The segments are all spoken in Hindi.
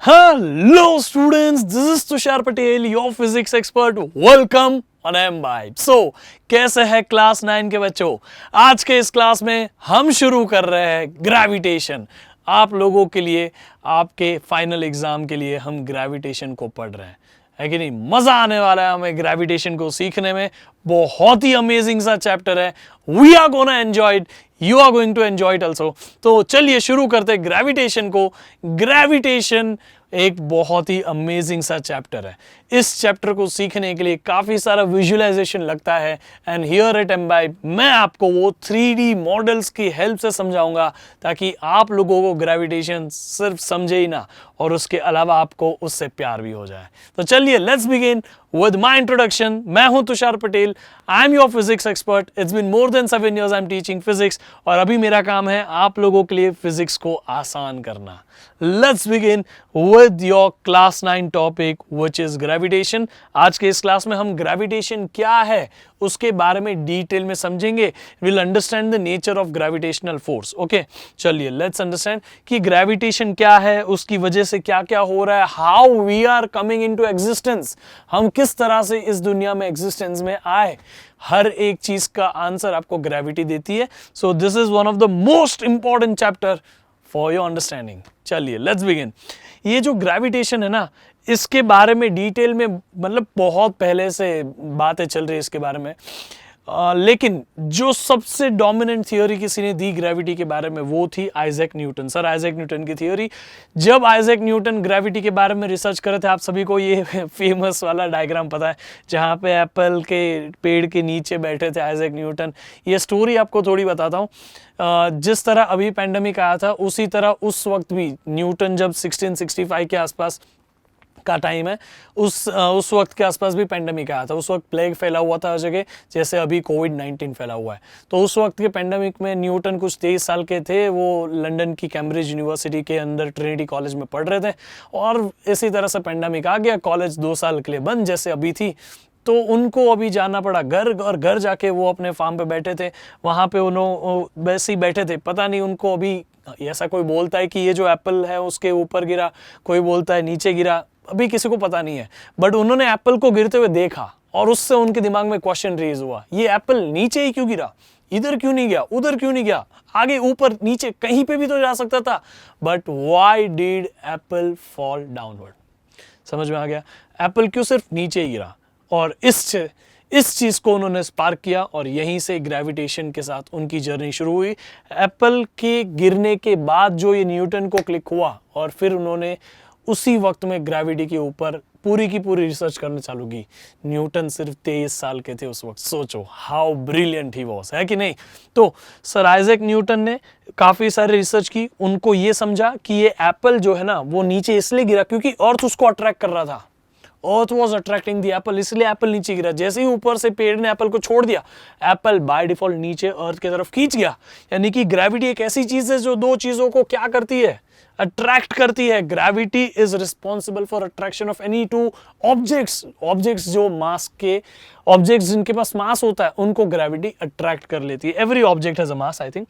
Hello students, this is Tushar Patel, your physics expert. Welcome on M-Vibe. So, कैसे है क्लास 9 के बच्चों? आज के इस क्लास में हम शुरू कर रहे हैं ग्रेविटेशन. आप लोगों के लिए, आपके फाइनल एग्जाम के लिए हम ग्रेविटेशन को पढ़ रहे हैं, है कि नहीं? मजा आने वाला है हमें ग्रेविटेशन को सीखने में. बहुत ही अमेजिंग सा चैप्टर है. We are gonna enjoy it, you are going to enjoy it also. तो चलिए शुरू करते हैं ग्रेविटेशन को. ग्रेविटेशन एक बहुत ही अमेजिंग सा चैप्टर है. इस चैप्टर को सीखने के लिए काफी सारा विजुअलाइजेशन लगता है. एंड हियर एट M-Vibe मैं आपको वो 3D मॉडल्स की हेल्प से समझाऊंगा ताकि आप लोगों को ग्रेविटेशन सिर्फ समझे ही ना, और उसके अलावा आपको उससे प्यार भी हो जाए. तो चलिए let's begin with my introduction. मैं हूं Tushar Patel. I am your physics expert. It's been more than 7 years I'm teaching physics. और अभी मेरा काम है आप लोगों के लिए फिजिक्स को आसान करना. Let's begin with your class 9 topic which is gravitation. आज के इस क्लास में हम ग्रेविटेशन क्या है उसके बारे में डिटेल में समझेंगे. We'll understand the nature of gravitational force. Okay? चलिए let's understand कि ग्रेविटेशन क्या है, उसकी वजह से क्या क्या हो रहा है, how we are coming into existence. हम किस तरह से इस दुनिया में एग्जिस्टेंस में आए, हर एक चीज का आंसर आपको ग्रेविटी देती है. सो this is one of the most important chapter for your understanding. चलिए लेट्स बिगिन. ये जो ग्रेविटेशन है ना, इसके बारे में डिटेल में मतलब बहुत पहले से बातें चल रही है इसके बारे में. लेकिन जो सबसे डोमिनेंट थियोरी किसी ने दी ग्रेविटी के बारे में वो थी Isaac Newton. Sir Isaac Newton की थियोरी. जब आइजैक न्यूटन ग्रेविटी के बारे में रिसर्च कर रहे थे, आप सभी को ये फेमस वाला डायग्राम पता है जहाँ पे एप्पल के पेड़ के नीचे बैठे थे आइजैक न्यूटन. ये स्टोरी आपको थोड़ी बताता हूँ. जिस तरह अभी पेंडेमिक आया था उसी तरह उस वक्त भी न्यूटन जब 1665 के आसपास का टाइम है, उस वक्त के आसपास भी पेंडेमिक आया था. उस वक्त प्लेग फैला हुआ था हर जगह, जैसे अभी कोविड-19 फैला हुआ है. तो उस वक्त के पेंडेमिक में न्यूटन कुछ 23 साल के थे. वो लंदन की कैम्ब्रिज यूनिवर्सिटी के अंदर ट्रिनिटी कॉलेज में पढ़ रहे थे और इसी तरह से पेंडेमिक आ गया. कॉलेज 2 साल के लिए बंद जैसे अभी थी. तो उनको अभी जाना पड़ा घर, और घर जाके वो अपने फार्म पे बैठे थे. वहाँ पे उन्होंने वैसे ही बैठे थे. पता नहीं उनको अभी ऐसा कोई बोलता है कि ये जो एप्पल है उसके ऊपर गिरा, कोई बोलता है नीचे गिरा, अभी किसी को पता नहीं है. बट उन्होंने एप्पल को गिरते हुए देखा और उससे उनके दिमाग में क्वेश्चन रेज हुआ, ये एप्पल नीचे ही क्यों गिरा, इधर क्यों नहीं गया, उधर क्यों नहीं गया, आगे ऊपर नीचे कहीं पे भी तो जा सकता था. But why did Apple fall downward. समझ में आ गया, एप्पल क्यों सिर्फ नीचे ही गिरा. और इस चीज को उन्होंने स्पार्क किया और यहीं से ग्रेविटेशन के साथ उनकी जर्नी शुरू हुई. एप्पल के गिरने के बाद जो ये न्यूटन को क्लिक हुआ और फिर उन्होंने उसी वक्त में ग्रेविटी के ऊपर पूरी की पूरी रिसर्च करना चालू की. न्यूटन सिर्फ 23 साल के थे उस वक्त. सोचो हाउ ब्रिलियंट ही वॉज, है कि नहीं. तो सर आइजैक न्यूटन ने काफी सारी रिसर्च की. उनको ये समझा कि ये एप्पल जो है ना वो नीचे इसलिए गिरा क्योंकि अर्थ उसको अट्रैक्ट कर रहा था. अर्थ वॉज अट्रैक्टिंग द एप्पल, इसलिए एप्पल नीचे गिरा. जैसे ही ऊपर से पेड़ ने एप्पल को छोड़ दिया, एप्पल बाय डिफॉल्ट नीचे अर्थ की तरफ खींच गया. यानी कि ग्रेविटी एक ऐसी चीज है जो दो चीजों को क्या करती है, अट्रैक्ट करती है. Gravity is responsible for attraction of any two objects जो मास के ऑब्जेक्ट्स जिनके पास मास होता है उनको ग्रेविटी अट्रैक्ट कर लेती है. Every object has a mass. I think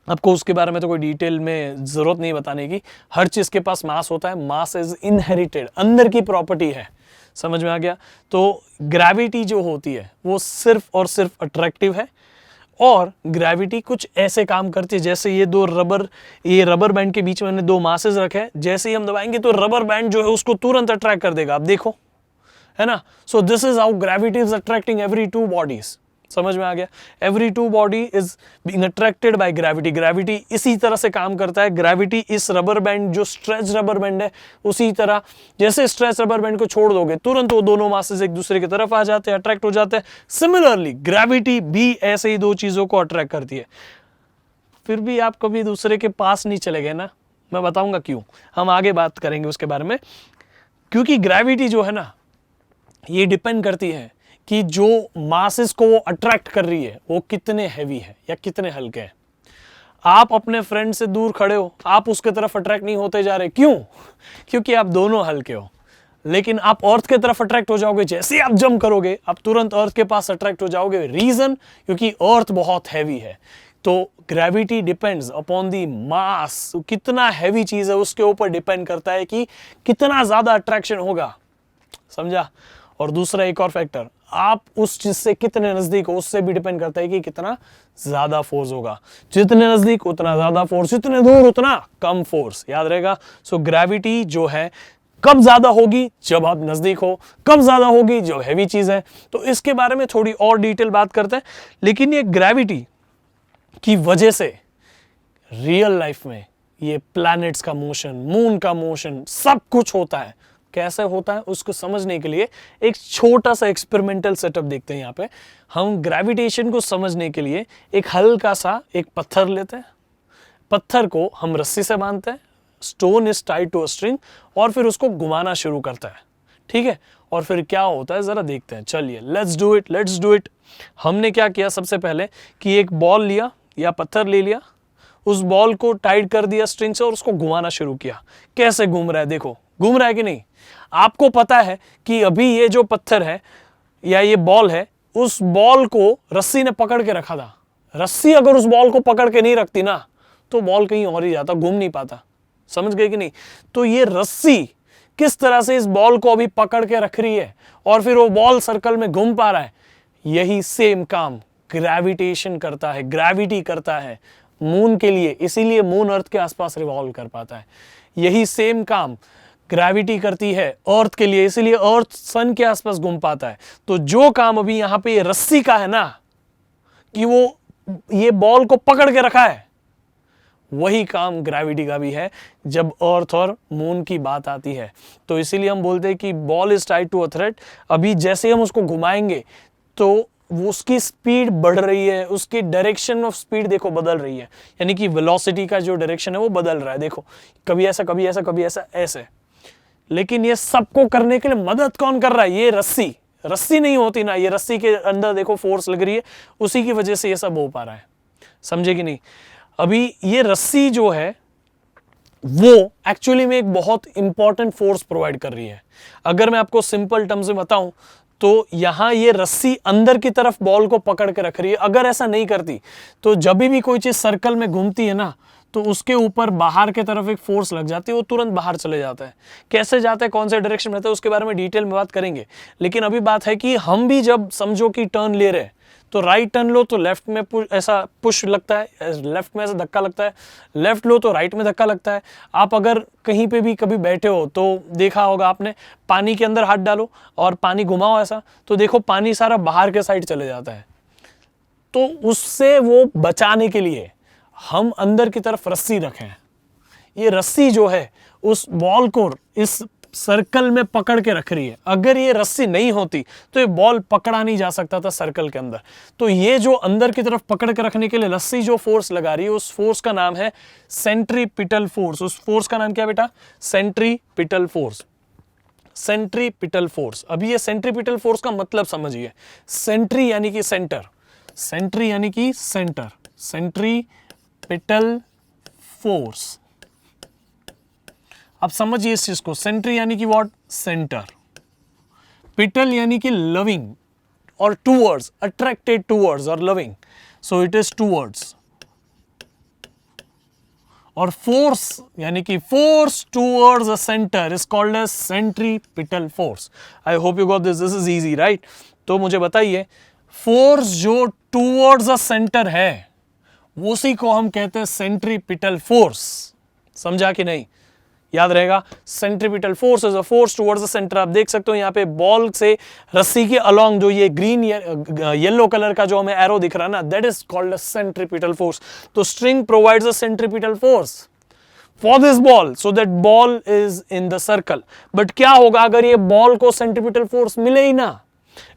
आपको उसके बारे में तो कोई डिटेल में जरूरत नहीं बताने की. हर चीज के पास मास होता है. मास इज इनहेरिटेड, अंदर की प्रॉपर्टी है. समझ में आ गया. तो ग्रेविटी जो होती है वो सिर्फ और सिर्फ अट्रैक्टिव है. और ग्रेविटी कुछ ऐसे काम करती है जैसे ये रबर बैंड के बीच में मैंने 2 मासेस रखे हैं. जैसे ही हम दबाएंगे तो रबर बैंड जो है उसको तुरंत अट्रैक्ट कर देगा. आप देखो, है ना. सो this is how gravity is attracting every 2 bodies. समझ में आ गया. Every 2 body is being attracted by gravity. Gravity इसी तरह से काम करता है. ग्रेविटी इस रबर बैंड जो स्ट्रेच रबर बैंड है, उसी तरह जैसे स्ट्रेच रबर बैंड को छोड़ दोगे तुरंत वो दोनों मासेस एक दूसरे की तरफ आ जाते हैं, अट्रैक्ट हो जाते हैं. सिमिलरली ग्रेविटी भी ऐसे ही 2 चीजों को अट्रैक्ट करती है. फिर भी आप कभी दूसरे के पास नहीं चले गए ना. मैं बताऊंगा क्यों, हम आगे बात करेंगे उसके बारे में. क्योंकि ग्रेविटी जो है ना ये डिपेंड करती है कि जो मासेस को वो अट्रैक्ट कर रही है वो कितने हैवी है या कितने हल्के हैं. आप अपने फ्रेंड से दूर खड़े हो, आप उसके तरफ अट्रैक्ट नहीं होते जा रहे. क्यों? क्योंकि आप दोनों हल्के हो. लेकिन आप अर्थ के तरफ अट्रैक्ट हो जाओगे. जैसे ही आप जंप करोगे आप तुरंत अर्थ के पास अट्रैक्ट हो जाओगे. रीजन, क्योंकि अर्थ बहुत हैवी है. तो ग्रेविटी डिपेंड्स अपॉन दी मास, कितना हैवी चीज है उसके ऊपर डिपेंड करता है कि कितना ज्यादा अट्रैक्शन होगा, समझा। और दूसरा एक और फैक्टर, आप उस चीज से कितने नजदीक हो उससे भी डिपेंड करता है कि कितना ज्यादा फोर्स होगा। जितने नजदीक उतना ज्यादा फोर्स, जितने दूर उतना कम फोर्स, याद रहेगा। सो ग्रेविटी जो है कब ज्यादा होगी, जब आप नजदीक हो, कब ज्यादा होगी जो हैवी चीज है। तो इसके बारे में थोड़ी और डिटेल बात करते हैं। लेकिन ये ग्रेविटी की वजह से रियल लाइफ में ये प्लैनेट्स का मोशन, मून का मोशन, सब कुछ होता है। कैसे होता है उसको समझने के लिए एक छोटा सा एक्सपेरिमेंटल सेटअप देखते हैं। यहाँ पे हम ग्रेविटेशन को समझने के लिए एक हल्का सा एक पत्थर लेते हैं, पत्थर को हम रस्सी से बांधते हैं, stone is tied to a string, और फिर उसको घुमाना शुरू करता है, ठीक है। और फिर क्या होता है जरा देखते हैं, चलिए लेट्स डू इट। हमने क्या किया, सबसे पहले कि एक बॉल लिया या पत्थर ले लिया, उस बॉल को टाइट कर दिया स्ट्रिंग से और उसको घुमाना शुरू किया। कैसे घूम रहा है, देखो घूम रहा है कि नहीं। आपको पता है कि अभी ये जो पत्थर है या ये बॉल है, उस बॉल को रस्सी ने पकड़ के रखा था। रस्सी अगर उस बॉल को पकड़ के नहीं रखती ना, तो बॉल कहीं और ही जाता, घूम नहीं पाता, समझ गए कि नहीं। तो ये रस्सी किस तरह से इस बॉल को अभी पकड़ के रख रही है और फिर वो बॉल सर्कल में घूम पा रहा है, यही सेम काम ग्रेविटेशन करता है, ग्रेविटी करता है मून के लिए। इसीलिए मून अर्थ के आसपास रिवॉल्व कर पाता है। यही सेम काम ग्रेविटी करती है अर्थ के लिए, इसीलिए अर्थ सन के आसपास घूम पाता है। तो जो काम अभी यहां पे रस्सी का है ना, कि वो ये बॉल को पकड़ के रखा है, वही काम ग्रेविटी का भी है जब अर्थ और मून की बात आती है। तो इसीलिए हम बोलते हैं कि ball is tied to a thread. अभी जैसे हम उसको घुमाएंगे तो वो उसकी स्पीड बढ़ रही है, उसकी डायरेक्शन ऑफ स्पीड देखो बदल रही है, यानी कि वेलोसिटी का जो डायरेक्शन है वो बदल रहा है। देखो कभी ऐसा कभी ऐसा कभी ऐसा ऐसे। लेकिन ये सबको करने के लिए मदद कौन कर रहा है, ये रस्सी। रस्सी नहीं होती ना, ये रस्सी के अंदर देखो फोर्स लग रही है, उसी की वजह से ये सब हो पा रहा है, समझे कि नहीं। अभी ये रस्सी जो है वो एक्चुअली में एक बहुत इंपॉर्टेंट फोर्स प्रोवाइड कर रही है। अगर मैं आपको सिंपल टर्म्स में बताऊं तो यहां ये रस्सी अंदर की तरफ बॉल को पकड़ के रख रही है। अगर ऐसा नहीं करती तो जब भी कोई चीज सर्कल में घूमती है ना, तो उसके ऊपर बाहर की तरफ एक फोर्स लग जाती है, वो तुरंत बाहर चले जाता है। कैसे जाता है, कौन से डायरेक्शन में रहता है, उसके बारे में डिटेल में बात करेंगे। लेकिन अभी बात है कि हम भी जब समझो कि टर्न ले रहे हैं, तो राइट टर्न लो तो लेफ्ट में ऐसा पुश लगता है, लेफ्ट में ऐसा धक्का लगता है, लेफ्ट लो तो राइट में धक्का लगता है। आप अगर कहीं पे भी कभी बैठे हो तो देखा होगा आपने, पानी के अंदर हाथ डालो और पानी घुमाओ ऐसा, तो देखो पानी सारा बाहर के साइड चले जाता है। तो उससे वो बचाने के लिए हम अंदर की तरफ रस्सी रखें। ये रस्सी जो है उस बॉल को इस सर्कल में पकड़ के रख रही है। अगर ये रस्सी नहीं होती तो ये बॉल पकड़ा नहीं जा सकता था सर्कल के अंदर। तो ये जो अंदर की तरफ पकड़ के रखने के लिए रस्सी जो फोर्स लगा रही है, उस फोर्स का नाम है सेंट्रीपिटल फोर्स। उस फोर्स का नाम क्या बेटा, सेंट्रीपिटल फोर्स। Centripetal force. अभी ये सेंट्रीपिटल फोर्स का मतलब समझिए। सेंट्री यानी कि सेंटर, सेंट्री यानी कि सेंटर, सेंट्रीपिटल फोर्स। अब समझिए इस चीज को, सेंट्री यानी कि व्हाट, सेंटर, पिटल यानी कि लविंग और टूवर्ड्स, अट्रैक्टेड टूवर्ड्स और loving, so it is towards. और फोर्स यानी कि force towards a centre is called as centripetal force. I hope you got this is easy right. तो मुझे बताइए, फोर्स जो टूवर्ड्स अ सेंटर है उसी को हम कहते हैं सेंट्रीपिटल फोर्स। समझा कि नहीं, याद रहेगा। Centripetal force is a force towards the centre. आप देख सकते हो यहाँ पे बॉल से रस्सी के अलोंग जो ये ग्रीन येलो कलर का जो हमें एरो दिख रहा है ना, that is called a centripetal force. तो string provides a centripetal force for this ball so that ball is in the circle. But क्या होगा अगर ये बॉल को सेंट्रीपिटल फोर्स मिले ही ना,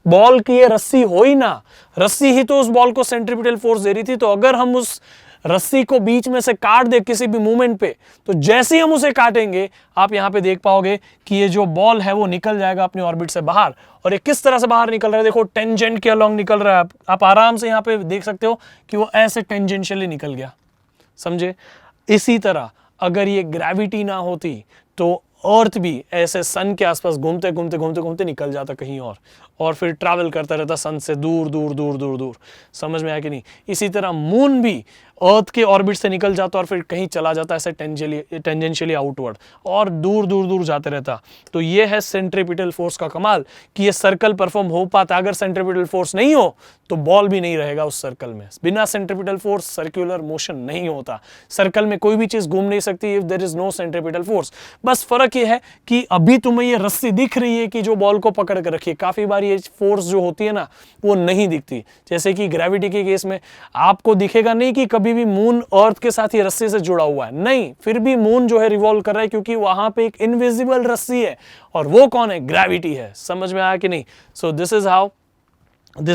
बॉल की ये रस्सी हो ही ना, रस्सी ही तो उस बॉल को सेंट्रीपिटल फोर्स दे रही थी। तो अगर हम उस रस्सी को बीच में से काट दे किसी भी मूवमेंट पे, तो जैसे ही हम उसे काटेंगे आप यहां पे देख पाओगे कि ये जो बॉल है वो निकल जाएगा अपने ऑर्बिट से बाहर। और ये किस तरह से बाहर निकल रहा है, देखो टेंजेंट के अलोंग निकल रहा है। आप आराम से यहां पे देख सकते हो कि वो ऐसे टेंजेंशियली निकल गया, समझे। इसी तरह अगर ये ग्रेविटी ना होती तो अर्थ भी ऐसे सन के आसपास घूमते घूमते घूमते घूमते निकल जाता कहीं और फिर ट्रैवल करता रहता सन से दूर दूर दूर दूर दूर। समझ में आया कि नहीं? इसी तरह मून भी अर्थ के ऑर्बिट से निकल जाता और फिर कहीं चला जाता ऐसे टेंजेंशियली आउटवर्ड और दूर दूर दूर जाते रहता। तो ये है सेंट्रीपिटल फोर्स का कमाल कि ये सर्कल परफॉर्म हो पाता। अगर सेंट्रीपिटल फोर्स नहीं हो तो बॉल भी नहीं रहेगा उस सर्कल में। बिना सेंट्रीपिटल फोर्स सर्कुलर मोशन नहीं होता। सर्कल में कोई भी चीज घूम नहीं सकती if there is no centripetal force. बस फर्क ये है कि अभी तुम्हें ये रस्सी दिख रही है कि जो बॉल को पकड़ कर रखी है। काफी बार ये फोर्स जो होती है ना वो नहीं दिखती। जैसे कि ग्रेविटी के केस में आपको दिखेगा नहीं कि कभी भी मून अर्थ के साथ ये रस्सी से जुड़ा हुआ है, नहीं, फिर भी मून जो है रिवॉल्व कर रहा है क्योंकि वहां पे एक इनविजिबल रस्सी है और वो कौन है? ग्रेविटी है। समझ में आया कि नहीं? सो this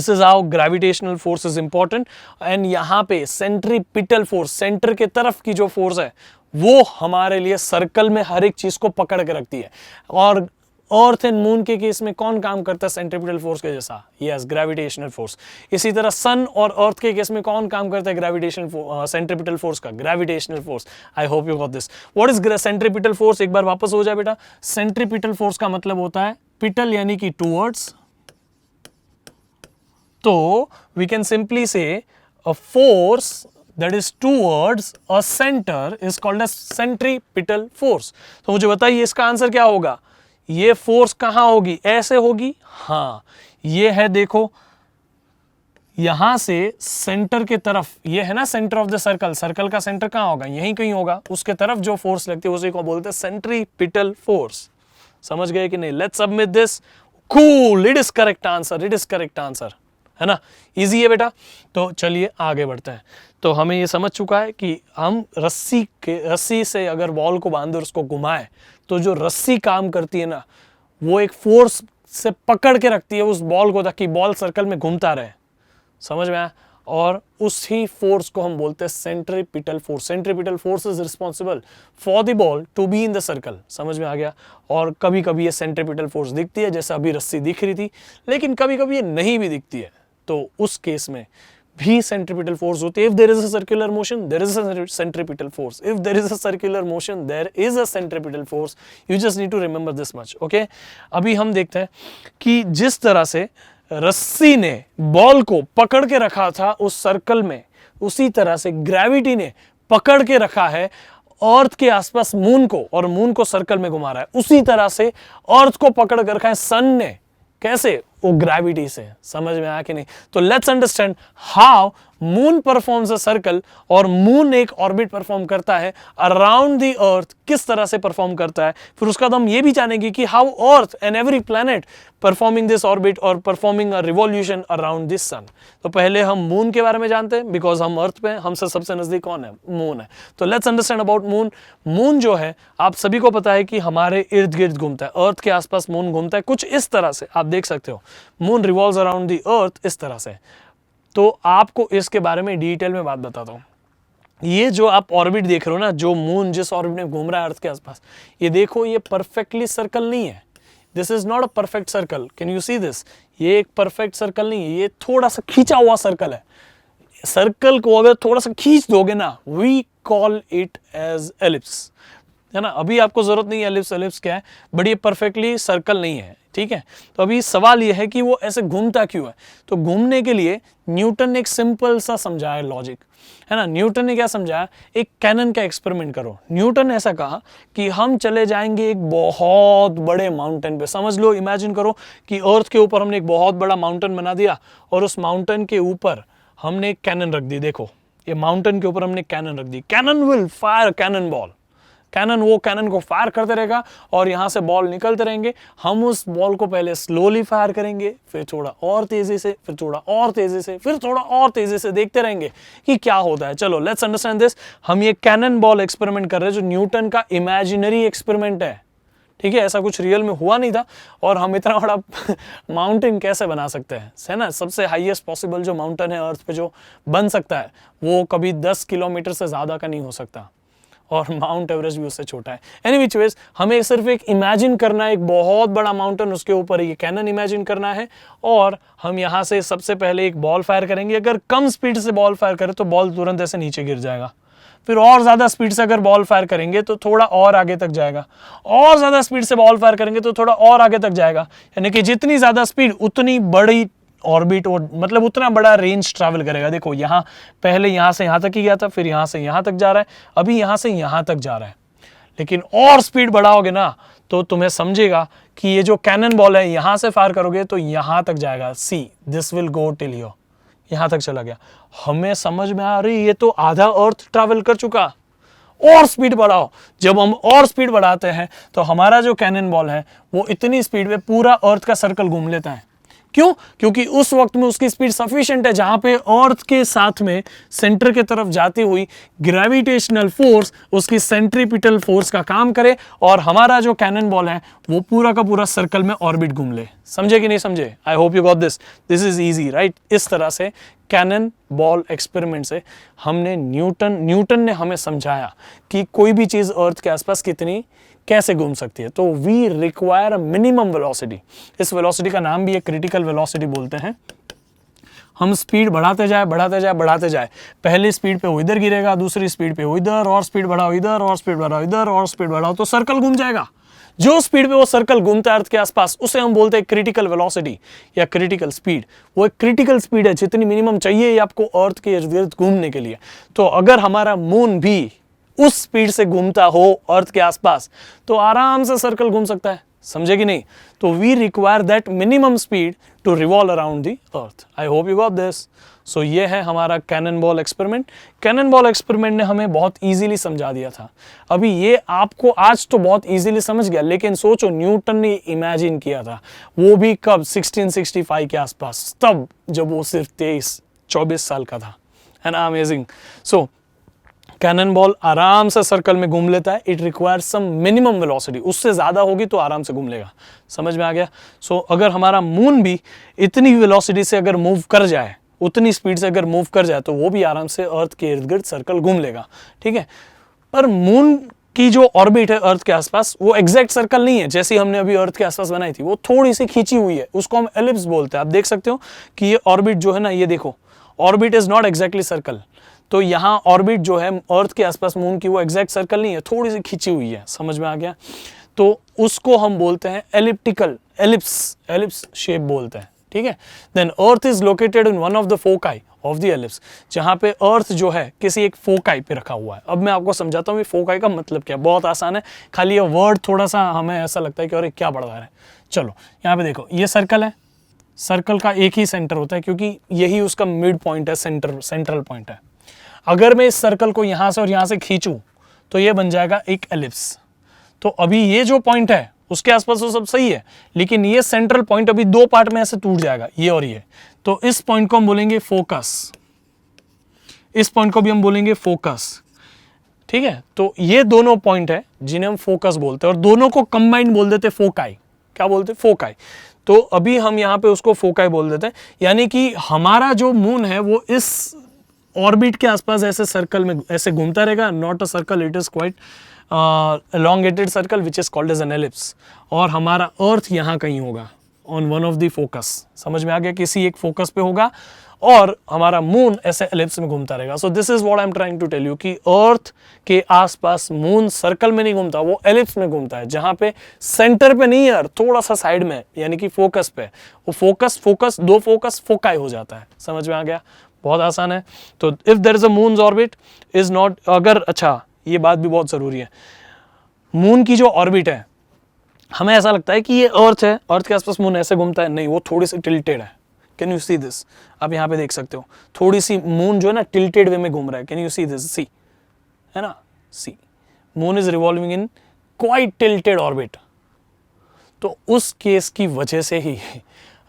is how gravitational force is important. And यहां पे सेंट्रीपिटल फोर्स, सेंटर के तरफ की जो फोर्स है वो हमारे लिए सर्कल में हर एक चीज को पकड़ के रखती है। और अर्थ एंड मून के केस में कौन काम करता है सेंट्रीपिटल फोर्स के जैसा? Yes, gravitational force. इसी तरह सन और अर्थ के केस में कौन काम करता है ग्रेविटेशनल सेंट्रीपिटल फोर्स का? Gravitational force. I hope you got this. What is centripetal force? एक बार वापस हो जाए बेटा। सेंट्रीपिटल फोर्स का मतलब होता है पिटल यानी कि टूवर्ड्स। तो वी कैन सिंपली से a force that is towards a center is called as centripetal force। तो मुझे बताइए इसका आंसर क्या होगा? ये फोर्स कहां होगी? ऐसे होगी? हाँ, ये है, देखो यहां से सेंटर के तरफ, ये है ना centre of the circle. Circle का सेंटर कहां होगा? यहीं कहीं होगा। उसके तरफ जो फोर्स लगती है उसी को बोलते हैं सेंट्रीपिटल फोर्स। समझ गए कि नहीं? Let's submit this. Cool, it is correct answer, it is correct answer, है ना? इजी है बेटा। तो चलिए आगे बढ़ते हैं। तो हमें ये समझ चुका है कि हम रस्सी से अगर बॉल को बांधे और उसको घुमाए तो जो रस्सी काम करती है ना वो एक फोर्स से पकड़ के रखती है उस बॉल को ताकि बॉल सर्कल में घूमता रहे। समझ में आया? और उसी फोर्स को हम बोलते हैं centripetal force. Centripetal force is responsible for the ball to be in the circle. समझ में आ गया? और कभी कभी ये सेंट्रीपिटल फोर्स दिखती है, जैसे अभी रस्सी दिख रही थी, लेकिन कभी कभी ये नहीं भी दिखती है। तो उस केस में भी सेंट्रीपिटल फोर्स होती है। If there is a circular motion there is a centripetal force. If there is a circular motion there is a centripetal force. You just need to remember this much, okay? अभी हम देखते हैं कि जिस तरह से रस्सी ने बॉल को पकड़ के रखा था उस सर्कल में, उसी तरह से ग्रेविटी ने पकड़ के रखा है अर्थ के आसपास मून को, और मून को सर्कल में घुमा रहा है। उसी तरह से अर्थ को पकड़ कर रखा है सन ने। कैसे? वो ग्रेविटी से। समझ में आया कि नहीं? तो let's understand how moon performs a circle, और मून एक ऑर्बिट परफॉर्म करता है अराउंड द अर्थ, किस तरह से परफॉर्म करता है। फिर उसका हम ये भी जानेंगे कि how earth and every planet performing this orbit और performing a revolution around this sun. तो पहले हम मून के बारे में जानते हैं बिकॉज हम अर्थ पे, हमसे सबसे नजदीक कौन है? मून है। तो let's understand about moon. Moon जो है आप सभी को पता है कि हमारे इर्द गिर्द घूमता है, अर्थ के आसपास मून घूमता है कुछ इस तरह से। आप देख सकते हो मून रिवॉल्व्स अराउंड द अर्थ इस तरह से। तो आपको इसके बारे में डिटेल में बात बताता हूं। ये जो आप ऑर्बिट देख रहे हो ना, जो मून जिस ऑर्बिट में घूम रहा है अर्थ के आसपास, ये देखो ये परफेक्टली सर्कल नहीं है। This is not a perfect circle. Can you see this? ये एक परफेक्ट सर्कल नहीं है, ये थोड़ा सा खींचा हुआ सर्कल है। सर्कल को अगर थोड़ा सा खींच दोगे ना, we call it as ellipse, है ना? अभी आपको जरूरत नहीं है एलिप्स क्या है, बट ये परफेक्टली सर्कल नहीं है, ठीक है? तो अभी सवाल ये है कि वो ऐसे घूमता क्यों है? तो घूमने के लिए न्यूटन ने एक सिंपल सा समझाया लॉजिक, है ना? न्यूटन ने क्या समझाया? एक कैनन का एक्सपेरिमेंट करो। न्यूटन ने ऐसा कहा कि हम चले जाएंगे एक बहुत बड़े माउंटेन पे। समझ लो, इमेजिन करो कि अर्थ के ऊपर हमने एक बहुत बड़ा माउंटेन बना दिया और उस माउंटेन के ऊपर हमने एक कैनन रख दी। देखो ये माउंटेन के ऊपर हमने कैनन रख दी। Cannon will fire cannon ball. Cannon को फायर करते रहेगा और यहां से बॉल निकलते रहेंगे। हम उस बॉल को पहले स्लोली फायर करेंगे, फिर थोड़ा और तेजी से, फिर थोड़ा और तेजी से, फिर थोड़ा और तेजी से, देखते रहेंगे कि क्या होता है। चलो लेट्स अंडरस्टैंड दिस। हम ये कैनन बॉल एक्सपेरिमेंट कर रहे हैं जो न्यूटन का इमेजिनरी एक्सपेरिमेंट है, ठीक है? ऐसा कुछ रियल में हुआ नहीं था और हम इतना बड़ा माउंटेन कैसे बना सकते हैं, है ना? सबसे हाईएस्ट पॉसिबल जो माउंटेन है अर्थ पे जो बन सकता है वो कभी 10 किलोमीटर से ज्यादा का नहीं हो सकता, और माउंट एवरेस्ट भी उससे छोटा है। एनी विच वेज, हमें सिर्फ एक इमेजिन करना है, एक बहुत बड़ा माउंटेन, उसके ऊपर ये कैनन इमेजिन करना है, और हम यहाँ से सबसे पहले एक बॉल फायर करेंगे। अगर कम स्पीड से बॉल फायर करें तो बॉल तुरंत ऐसे नीचे गिर जाएगा। फिर और ज़्यादा स्पीड से अगर बॉल फायर करेंगे तो थोड़ा और आगे तक जाएगा, और ज़्यादा स्पीड से बॉल फायर करेंगे तो थोड़ा और आगे तक जाएगा। यानी कि जितनी ज़्यादा स्पीड उतनी बड़ी ऑर्बिट, और मतलब उतना बड़ा रेंज ट्रैवल करेगा। देखो यहाँ पहले यहाँ से यहाँ तक ही गया था, फिर यहाँ से यहाँ तक जा रहा है, अभी यहाँ से यहाँ तक जा रहा है। लेकिन और स्पीड बढ़ाओगे ना तो तुम्हें समझेगा कि ये जो कैनन बॉल है यहाँ से फायर करोगे तो यहाँ तक जाएगा। See this will go till here, यहाँ तक चला गया। हमें समझ में आ रही, ये तो आधा अर्थ ट्रैवल कर चुका। और स्पीड बढ़ाओ, जब हम और स्पीड बढ़ाते हैं तो हमारा जो कैनन बॉल है वो इतनी स्पीड में पूरा अर्थ का सर्कल घूम लेता है। क्यों? क्योंकि उस वक्त में उसकी स्पीड सफिशिएंट है जहां पे अर्थ के साथ में सेंटर के तरफ जाती हुई ग्रेविटेशनल फोर्स उसकी सेंट्रीपिटल फोर्स का काम करे और हमारा जो कैनन बॉल है वो पूरा का पूरा सर्कल में ऑर्बिट घूम ले। समझे कि नहीं समझे? आई hope you got this is easy, right? इस तरह से कैनन बॉल एक्सपेरिमेंट से हमने न्यूटन ने हमें समझाया कि कोई भी चीज अर्थ के आसपास कितनी कैसे घूम सकती है। तो we require a minimum velocity. इस वेलोसिटी का नाम भी एक क्रिटिकल वेलोसिटी बोलते हैं। हम स्पीड बढ़ाते जाए। पहली स्पीड पे वो इधर गिरेगा, दूसरी स्पीड पे वो इधर, और स्पीड बढ़ाओ इधर, और स्पीड बढ़ाओ इधर, और स्पीड बढ़ाओ तो सर्कल घूम जाएगा। जो स्पीड पे वो सर्कल घूमता है अर्थ के आसपास उसे हम बोलते हैं क्रिटिकल वेलोसिटी या क्रिटिकल स्पीड। वो एक क्रिटिकल स्पीड है जितनी मिनिमम चाहिए आपको अर्थ के इर्द गिर्द घूमने के लिए। तो अगर हमारा मून भी उस स्पीड से घूमता हो अर्थ के आसपास तो आराम से सर्कल घूम सकता है। समझे कि नहीं? तो we require that minimum speed to revolve around the earth. I hope you got this. So ये है हमारा cannon ball experiment. Cannon ball experiment ने हमें बहुत इजीली समझा दिया था। अभी ये आपको आज तो बहुत इजीली समझ गया, लेकिन सोचो न्यूटन ने इमेजिन किया था, वो भी कब? 1665 के आसपास, तब जब वो सिर्फ 23-24 साल का था। है ना अमेजिंग? सो कैनन बॉल आराम से सर्कल में घूम लेता है। It requires some minimum velocity, उससे ज्यादा होगी तो आराम से घूम लेगा। समझ में आ गया? सो अगर हमारा मून भी इतनी वेलोसिटी से अगर मूव कर जाए, उतनी स्पीड से अगर मूव कर जाए तो वो भी आराम से अर्थ के इर्द गिर्द सर्कल घूम लेगा। ठीक है? पर मून की जो ऑर्बिट है अर्थ के आसपास वो एग्जैक्ट सर्कल नहीं है जैसी हमने अभी अर्थ के आसपास बनाई थी, वो थोड़ी सी खींची हुई है, उसको हम एलिप्स बोलते हैं। आप देख सकते हो कि ये ऑर्बिट जो है ना, ये देखो, orbit is not exactly circle. तो यहाँ ऑर्बिट जो है अर्थ के आसपास मून की वो एग्जैक्ट सर्कल नहीं है, थोड़ी सी खींची हुई है। समझ में आ गया? तो उसको हम बोलते हैं एलिप्टिकल, एलिप्स शेप बोलते हैं। ठीक है? Then earth is located in one of the foci of the ellipse, जहां पे अर्थ जो है किसी एक फोकाई पे रखा हुआ है। अब मैं आपको समझाता हूँ ये फोकाई का मतलब क्या। बहुत आसान है, खाली ये वर्ड थोड़ा सा हमें ऐसा लगता है कि अरे क्या बढ़ रहा है। चलो यहाँ पे देखो, ये सर्कल है, सर्कल का एक ही सेंटर होता है क्योंकि यही उसका मिड पॉइंट है, सेंट्रल पॉइंट है। अगर मैं इस सर्कल को यहां से और यहां से खींचूं तो ये बन जाएगा एक एलिप्स। तो अभी ये जो पॉइंट है उसके आसपास तो सब सही है, लेकिन ये सेंट्रल पॉइंट अभी दो पार्ट में ऐसे टूट जाएगा, ये और ये। तो इस पॉइंट को हम बोलेंगे फोकस, इस पॉइंट को भी हम बोलेंगे फोकस। ठीक है? तो ये दोनों पॉइंट है जिन्हें हम फोकस बोलते हैं, और दोनों को कंबाइंड बोल देते फोकाई। क्या बोलते? फोकाई। तो अभी हम यहाँ पे उसको फोकाई बोल देते हैं। यानी कि हमारा जो मून है वो इस ऑर्बिट के आसपास ऐसे सर्कल में ऐसे घूमता रहेगा। Not a circle, it is quite elongated circle which is called as an ellipse. और हमारा अर्थ यहाँ कहीं होगा on one of the focus. समझ में आ गया? किसी एक फोकस पे होगा और हमारा मून ऐसे एलिप्स में घूमता रहेगा। So this is what I am trying to tell you कि अर्थ के आसपास मून सर्कल में नहीं घूमता, वो एलिप्स में घूमता है, जहां पे सेंटर पे नहीं है, थोड़ा सा साइड में, यानी कि फोकस पे। वो फोकस दो फोकस फोकाई हो जाता है। समझ में आ गया? बहुत आसान है। तो if there is a moon's orbit is not, अगर, अच्छा ये बात भी बहुत जरूरी है, मून की जो ऑर्बिट है, हमें ऐसा लगता है कि ये अर्थ है, अर्थ के आसपास मून ऐसे घूमता है, नहीं, वो थोड़ी सी टिल्टेड है। Can you see this? आप यहाँ पे देख सकते हो, थोड़ी सी मून जो है ना टिल्टेड वे में घूम रहा है। Can you see this? See, है ना? See, moon is revolving in quite tilted orbit. तो उस केस की वजह से ही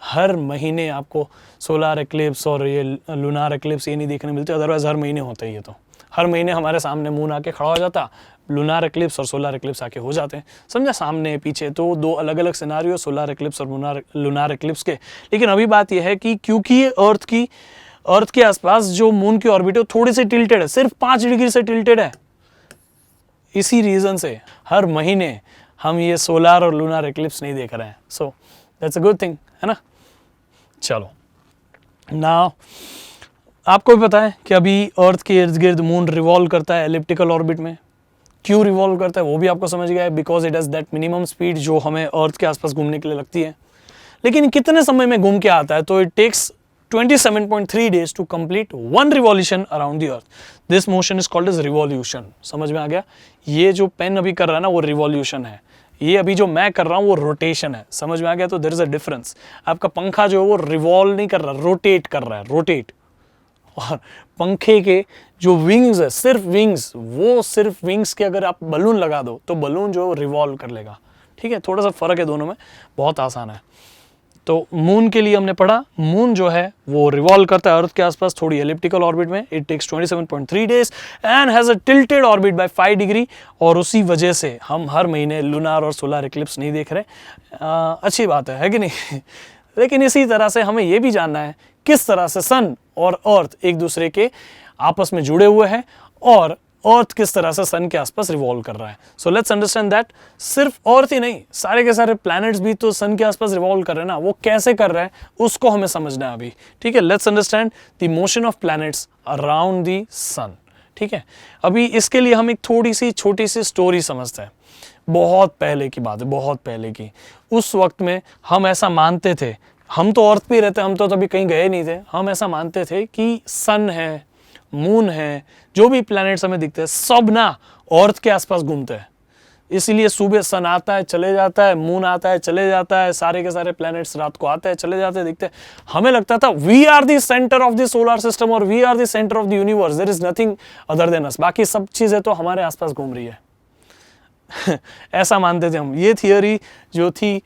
हर महीने आपको सोलार एक्लिप्स और ये लूनार एक्लिप्स ये नहीं देखने मिलते, अदरवाइज हर महीने होता है। ये तो हर महीने हमारे सामने मून आके खड़ा हो जाता, लूनार एक्लिप्स और सोलार एक्लिप्स आके हो जाते हैं। समझा? सामने पीछे, तो दो अलग अलग सिनारियो सोलार एक्लिप्स और लूनार एक्लिप्स के। लेकिन अभी बात यह है कि क्योंकि ये अर्थ के आसपास जो मून की ऑर्बिट है थोड़ी सी टिल्टेड है, सिर्फ 5 डिग्री से टिल्टेड है, इसी रीजन से हर महीने हम ये सोलार और लूनार एक्लिप्स नहीं देख रहे हैं। So that's a good thing, है ना? चलो, नाउ आपको भी पता है कि अभी अर्थ के इर्द गिर्द मून रिवॉल्व करता है एलिप्टिकल ऑर्बिट में। क्यों रिवॉल्व करता है वो भी आपको समझ गया है, because it has that minimum speed जो हमें अर्थ के आसपास घूमने के लिए लगती है। लेकिन कितने समय में घूम के आता है, तो it takes 27.3 days to complete one revolution around the earth. This motion is called as revolution. समझ में आ गया? ये जो पेन अभी कर रहा है ना वो रिवॉल्यूशन है, ये अभी जो मैं कर रहा हूँ वो रोटेशन है। समझ में आ गया? तो देयर इज अ डिफरेंस। आपका पंखा जो है वो रिवॉल्व नहीं कर रहा, रोटेट कर रहा है, रोटेट। और पंखे के जो विंग्स है, सिर्फ विंग्स, वो सिर्फ विंग्स के अगर आप बलून लगा दो तो बलून जो रिवॉल्व कर लेगा। ठीक है, थोड़ा सा फर्क है दोनों में, बहुत आसान है। तो मून के लिए हमने पढ़ा, मून जो है वो रिवॉल्व करता है अर्थ के आसपास थोड़ी एलिप्टिकल ऑर्बिट में। It takes 27.3 days and has a tilted orbit by 5 degree. और उसी वजह से हम हर महीने लूनार और सोलर इक्लिप्स नहीं देख रहे। अच्छी बात है कि नहीं? लेकिन इसी तरह से हमें यह भी जानना है किस तरह से सन और अर्थ एक दूसरे के आपस में जुड़े हुए हैं और अर्थ किस तरह से सन के आसपास रिवॉल्व कर रहा है। सो लेट्स अंडरस्टैंड दैट सिर्फ अर्थ ही नहीं, सारे के सारे प्लैनेट्स भी तो सन के आसपास रिवॉल्व कर रहे हैं ना। वो कैसे कर रहे हैं उसको हमें समझना है अभी। ठीक है, let's understand the motion of planets around the sun. ठीक है, अभी इसके लिए हम एक थोड़ी सी छोटी सी स्टोरी समझते हैं। बहुत पहले की बात है, बहुत पहले की। उस वक्त में हम ऐसा मानते थे, हम तो अर्थ पे रहते, हम तो तभी कहीं गए नहीं थे, हम ऐसा मानते थे कि सन है, मून है, जो भी प्लैनेट्स हमें दिखते हैं सब ना अर्थ के आसपास घूमते हैं। इसलिए सुबह सन आता है चले जाता है, मून आता है चले जाता है, सारे के सारे प्लैनेट्स रात को आते हैं चले जाते हैं, दिखते हैं। हमें लगता था we are the centre of the solar system और we are the centre of the universe, there is nothing other than us, बाकी सब चीजें तो हमारे आसपास घूम रही है। ऐसा मानते थे हम। ये थियोरी जो थी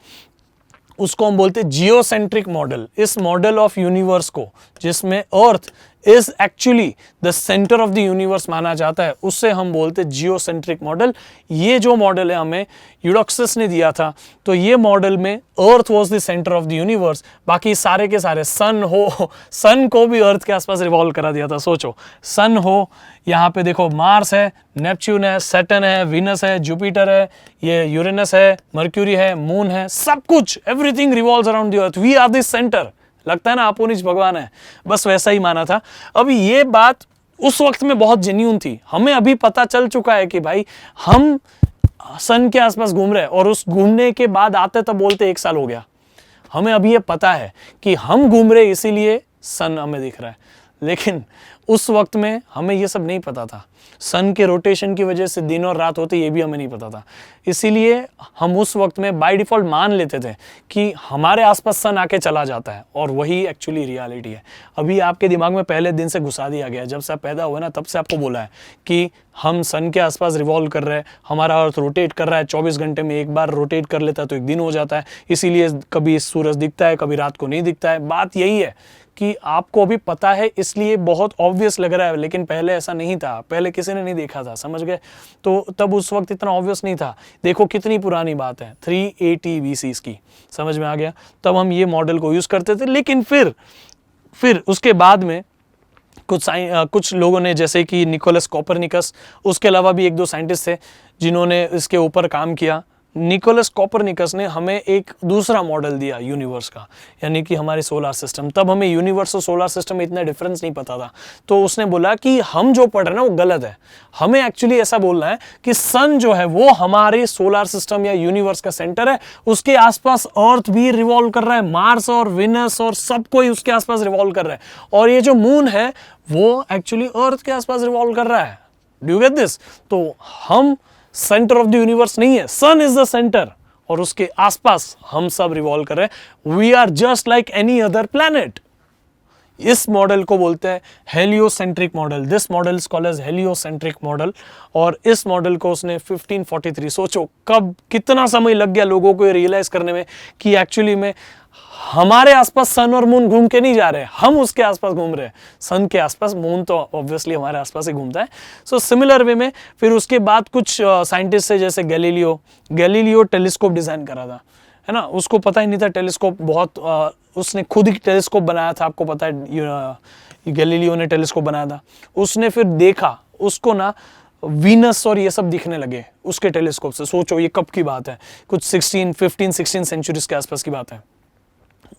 उसको हम बोलते जियोसेंट्रिक मॉडल। इस मॉडल ऑफ यूनिवर्स को, जिसमें earth is actually the centre of the universe माना जाता है, उससे हम बोलते जियोसेंट्रिक मॉडल। ये जो मॉडल है हमें यूडोक्सस ने दिया था, तो ये मॉडल में अर्थ was the centre of the universe, बाकी सारे के सारे सन को भी अर्थ के आसपास रिवॉल्व करा दिया था। सोचो, सन हो, यहाँ पे देखो मार्स है, नेपच्यून है, सैटर्न है, वीनस है, जुपिटर है, ये यूरेनस है, मर्क्यूरी है, मून है, सब कुछ, everything revolves around the earth, we are the centre. लगता है ना अपोनिच भगवान है, बस वैसा ही माना था। अभी ये बात उस वक्त में बहुत जेन्युइन थी। हमें अभी पता चल चुका है कि भाई हम सन के आसपास घूम रहे हैं, और उस घूमने के बाद आते तब बोलते 1 साल हो गया। हमें अभी ये पता है कि हम घूम रहे इसीलिए सन हमें दिख रहा है, लेकिन उस वक्त में हमें ये सब नहीं पता था। सन के रोटेशन की वजह से दिन और रात होते, ये भी हमें नहीं पता था। इसीलिए हम उस वक्त में बाय डिफॉल्ट मान लेते थे कि हमारे आसपास सन आके चला जाता है, और वही एक्चुअली रियलिटी है। अभी आपके दिमाग में पहले दिन से घुसा दिया गया, जब से आप पैदा हुए ना तब से आपको बोला है कि हम सन के आसपास रिवॉल्व कर रहे हैं, हमारा अर्थ रोटेट कर रहा है, 24 घंटे में एक बार रोटेट कर लेता है तो 1 दिन हो जाता है, इसीलिए कभी सूरज दिखता है, कभी रात को नहीं दिखता है। बात यही है कि आपको अभी पता है इसलिए बहुत ऑब्वियस लग रहा है, लेकिन पहले ऐसा नहीं था, पहले किसी ने नहीं देखा था, समझ गए? तो तब उस वक्त इतना ऑब्वियस नहीं था। देखो कितनी पुरानी बात है, 380 BC की, समझ में आ गया? तब हम ये मॉडल को यूज करते थे। लेकिन फिर उसके बाद में कुछ लोगों ने, जैसे कि निकोलस कोपरनिकस, उसके अलावा भी 1-2 साइंटिस्ट थे जिन्होंने इसके ऊपर काम किया। निकोलस कोपरनिकस ने हमें एक दूसरा मॉडल दिया यूनिवर्स का, यानी कि हमारे सोलर सिस्टम। तब हमें यूनिवर्स और सोलर सिस्टम में इतना डिफरेंस नहीं पता था, तो उसने बोला कि हम जो पढ़ रहे हैं ना वो गलत है। हमें एक्चुअली ऐसा बोलना है कि सन जो है वो हमारे सोलर सिस्टम या यूनिवर्स का सेंटर है, उसके आसपास अर्थ भी रिवॉल्व कर रहा है, मार्स और विनस और सब कोई उसके आसपास रिवॉल्व कर रहा है, और ये जो मून है वो एक्चुअली अर्थ के आसपास रिवॉल्व कर रहा है। Do you get this? तो हम सेंटर ऑफ द यूनिवर्स नहीं है, सन इज द सेंटर, और उसके आसपास हम सब रिवॉल्व कर रहे हैं। We are just like any other planet. इस मॉडल को बोलते हैं heliocentric model. This model is called as heliocentric model, और इस मॉडल को उसने 1543, सोचो कब, कितना समय लग गया लोगों को ये रियलाइज करने में कि एक्चुअली में हमारे आसपास सन और मून घूम के नहीं जा रहे, हम उसके आसपास घूम रहे हैं। सन के आसपास, मून तो ऑब्वियसली हमारे आसपास ही घूमता है। सो सिमिलर वे में फिर उसके बाद कुछ साइंटिस्ट है, जैसे गैलीलियो टेलीस्कोप डिजाइन करा था, है ना? उसको पता ही नहीं था टेलीस्कोप, बहुत उसने खुद ही टेलीस्कोप बनाया था, आपको पता है गैलीलियो ने टेलीस्कोप बनाया था। उसने फिर देखा, उसको ना वीनस और ये सब दिखने लगे उसके टेलीस्कोप से। सोचो ये कब की बात है, कुछ 15-16 सेंचुरीज के आसपास की बात है।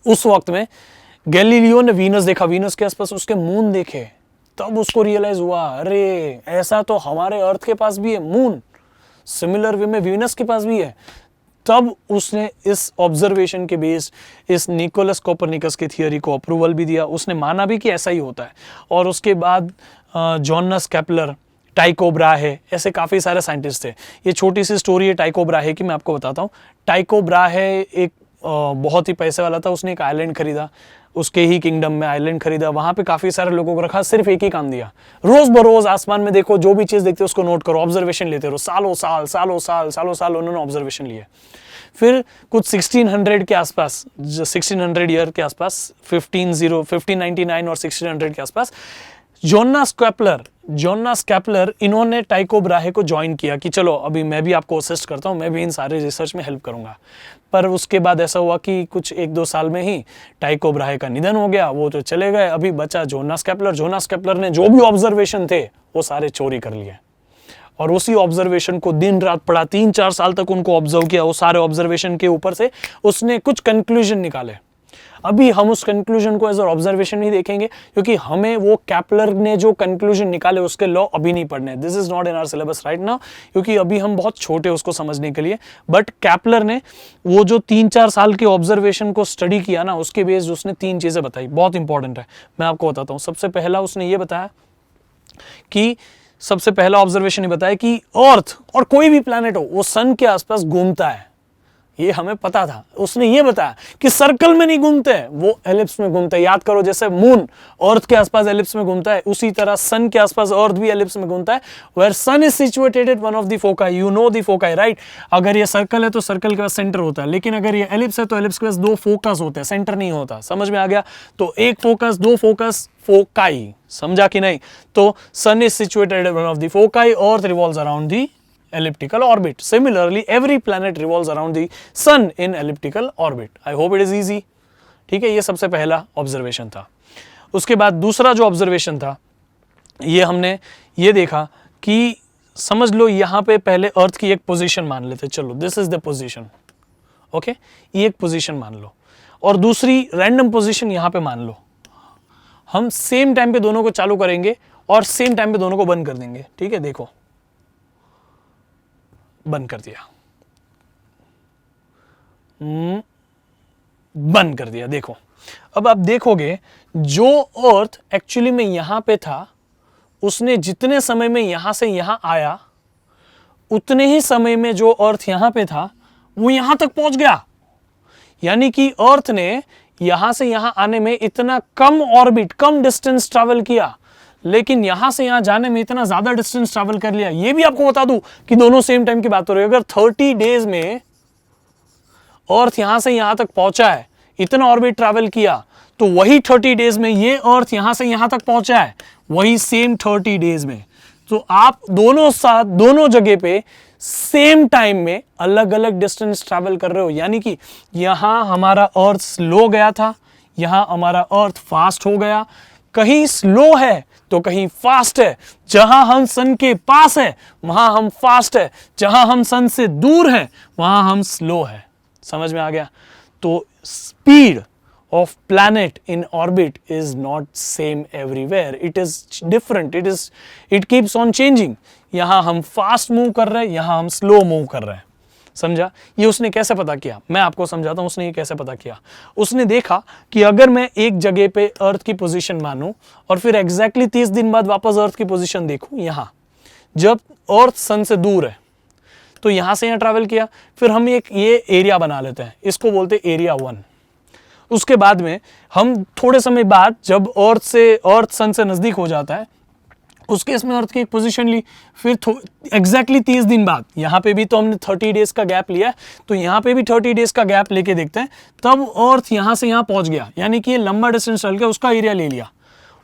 उस वक्त में गैलीलियो ने वीनस देखा, वीनस के आसपास उसके मून देखे, तब उसको रियलाइज हुआ अरे ऐसा तो हमारे अर्थ के पास भी है मून, सिमिलर वे में वीनस के पास भी है। तब उसने इस ऑब्जर्वेशन के बेस्ड इस निकोलस कोपरनिकस की थियरी को अप्रूवल भी दिया, उसने माना भी कि ऐसा ही होता है। और उसके बाद जोनास केपलर, टाइको ब्राहे, ऐसे काफ़ी सारे साइंटिस्ट थे। ये छोटी सी स्टोरी है टाइको ब्राहे की, मैं आपको बताता हूँ। टाइको ब्राहे एक बहुत ही पैसे वाला था, उसने एक आइलैंड खरीदा, उसके ही किंगडम में आइलैंड खरीदा, वहां पे काफी सारे लोगों को रखा, सिर्फ एक ही काम दिया, रोज बरोज आसमान में देखो, जो भी चीज देखते हो उसको नोट करो, ऑब्जर्वेशन लेते रहो, सालों साल उन्होंने ऑब्जर्वेशन लिए। फिर कुछ 1600 के आसपास, 1600 ईयर के आसपास, 1599 और 1600 के आसपास, जोनास केपलर इन्होंने टाइको ब्राहे को ज्वाइन किया कि चलो अभी मैं भी आपको असिस्ट करता हूँ, मैं भी इन सारे रिसर्च में हेल्प करूंगा। पर उसके बाद ऐसा हुआ कि कुछ 1-2 साल में ही टाइको ब्राहे का निधन हो गया, वो तो चले गए। अभी बचा जोनास केपलर। जोनास केपलर ने जो भी ऑब्जर्वेशन थे वो सारे चोरी कर लिए और उसी ऑब्जर्वेशन को दिन रात पढ़ा, 3-4 साल तक उनको ऑब्जर्व किया। वो सारे ऑब्जर्वेशन के ऊपर से उसने कुछ कंक्लूजन निकाले। अभी हम उस कंक्लूजन को एज ऑब्जर्वेशन नहीं देखेंगे, क्योंकि हमें वो केपलर ने जो कंक्लूजन निकाले उसके लॉ अभी नहीं पढ़ने। This is not in our syllabus right now, क्योंकि अभी हम बहुत छोटे उसको समझने के लिए। बट केपलर ने वो जो 3-4 साल के ऑब्जर्वेशन को स्टडी किया ना, उसके बेस्ड उसने 3 चीजें बताई, बहुत इंपॉर्टेंट है, मैं आपको बताता हूँ। सबसे पहला उसने ये बताया कि सबसे पहला ऑब्जर्वेशन ये बताया कि अर्थ और कोई भी प्लैनेट हो वो सन के आसपास घूमता है, ये हमें पता था। उसने ये बताया कि सर्कल में नहीं घूमते हैं, वो एलिप्स में घूमते हैं। याद करो, जैसे मून अर्थ के आसपास एलिप्स में घूमता है, उसी तरह सन के आसपास अर्थ भी एलिप्स में घूमता है। Where sun is situated at one of the foci, you know the foci right. अगर ये सर्कल है तो सर्कल के पास सेंटर होता है, लेकिन अगर ये एलिप्स है तो एलिप्स के पास 2 फोकस होते हैं, सेंटर नहीं होता। समझ में आ गया? तो एक फोकस, 2 फोकस, फोकाई, समझा कि नहीं? तो sun is situated at one of the foci, earth revolves around the elliptical orbit. Similarly, every planet revolves around the sun in elliptical orbit. I hope it is easy. ठीक है, ये सबसे पहला ऑब्जर्वेशन था। उसके बाद दूसरा जो ऑब्जर्वेशन था, ये हमने ये देखा कि समझ लो यहाँ पे पहले अर्थ की एक पोजीशन मान लेते, चलो this is the position, okay, ये एक पोजीशन मान लो, और दूसरी रैंडम पोजीशन यहाँ पे मान लो। हम सेम टाइम पे दोनों को चालू करेंगे और सेम टाइम पे दोनों को बंद कर देंगे। ठीक है, देखो बंद कर दिया, बंद कर दिया। देखो अब आप देखोगे जो अर्थ एक्चुअली में यहां पे था, उसने जितने समय में यहां से यहां आया, उतने ही समय में जो अर्थ यहां पे था वो यहां तक पहुंच गया। यानी कि अर्थ ने यहां से यहां आने में इतना कम ऑर्बिट, कम डिस्टेंस ट्रैवल किया, लेकिन यहां से यहां जाने में इतना ज्यादा डिस्टेंस ट्रैवल कर लिया। ये भी आपको बता दूं कि दोनों सेम टाइम की बात हो रही है। अगर 30 डेज में अर्थ यहां से यहां तक पहुंचा है, इतना ऑर्बिट ट्रैवल किया, तो वही 30 डेज में ये अर्थ यहां से यहां तक पहुंचा है, वही सेम 30 डेज में। तो आप दोनों साथ, दोनों जगह पे सेम टाइम में अलग अलग डिस्टेंस ट्रैवल कर रहे हो। यानी कि यहां हमारा अर्थ स्लो गया था, यहां हमारा अर्थ फास्ट हो गया। कहीं स्लो है तो कहीं फास्ट है। जहां हम सन के पास है वहां हम फास्ट है, जहां हम सन से दूर है वहां हम स्लो है। समझ में आ गया? तो speed of planet in orbit is not same everywhere, it is different, it keeps on changing। यहां हम फास्ट मूव कर रहे हैं, यहां हम स्लो मूव कर रहे हैं। समझा? ये उसने कैसे पता किया, मैं आपको समझाता हूं उसने ये कैसे पता किया। उसने देखा कि अगर मैं एक जगह पे अर्थ की पोजीशन मानूं और फिर एग्जैक्टली 30 दिन बाद वापस अर्थ की पोजीशन देखूं, यहां जब अर्थ सन से दूर है तो यहां से यहां ट्रैवल किया, फिर हम एक ये एरिया बना लेते हैं, इसको बोलते हैं एरिया 1। उसके बाद में हम थोड़े समय बाद जब अर्थ सन से नजदीक हो जाता है, उस केस में अर्थ की एक पोजीशन ली, फिर एग्जैक्टली 30 दिन बाद, यहां पे भी तो हमने 30 डेज का गैप लिया है, तो यहां पे भी 30 डेज का गैप लेके देखते हैं, तब अर्थ यहां से यहां पहुंच गया, यानी कि ये लंबा डिस्टेंस चल के उसका एरिया ले लिया।